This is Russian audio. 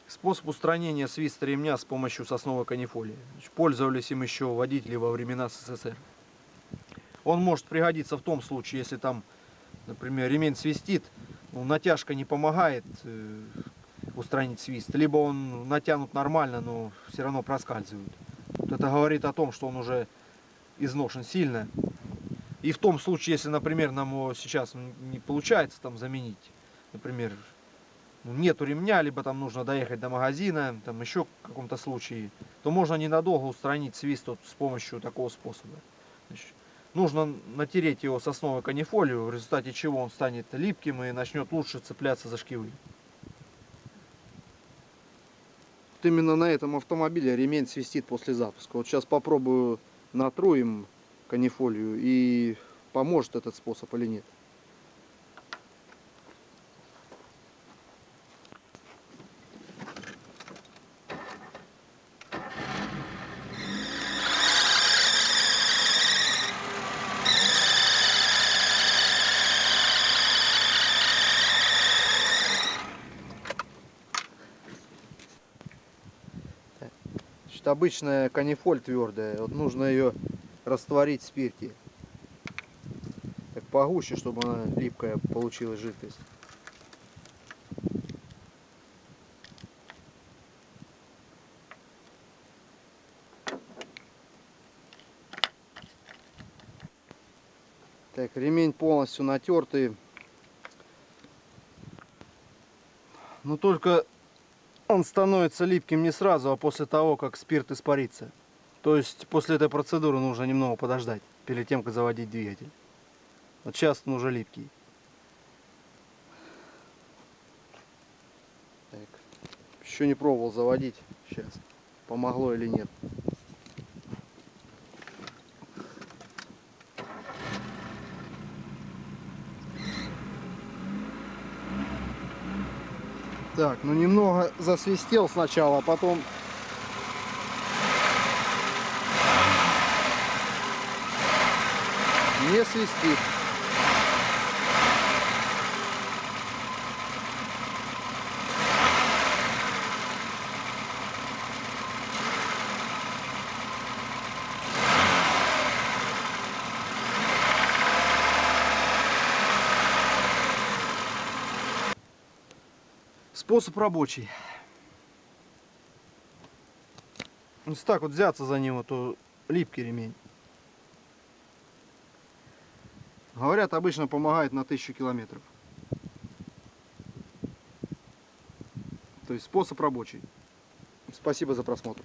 Способ устранения свиста ремня с помощью сосновой канифолии. Пользовались им еще водители во времена СССР. Он может пригодиться в том случае, если там, например, ремень свистит, натяжка не помогает устранить свист, либо он натянут нормально, но все равно проскальзывает. Вот это говорит о том, что он уже изношен сильно. И в том случае, если, например, нам его сейчас не получается там заменить, например, нету ремня, либо там нужно доехать до магазина, там еще в каком-то случае, то можно ненадолго устранить свист вот с помощью такого способа. Значит, нужно натереть его сосновой канифолию, в результате чего он станет липким и начнет лучше цепляться за шкивы. Вот именно на этом автомобиле ремень свистит после запуска. Вот сейчас попробую натру им канифолию, и поможет этот способ или нет. Значит, обычная канифоль твердая, вот нужно ее растворить в спирте. Так погуще, чтобы она липкая получилась жидкость. Так, ремень полностью натертый. Но только он становится липким не сразу, а после того, как спирт испарится. То есть после этой процедуры нужно немного подождать, перед тем, как заводить двигатель. Вот сейчас он уже липкий. Так. Еще не пробовал заводить. Сейчас, помогло или нет. Так, ну немного засвистел сначала, а потом не свистит. Способ рабочий. Если так вот взяться за него, то липкий ремень. Говорят, обычно помогает на 1000 километров. То есть способ рабочий. Спасибо за просмотр.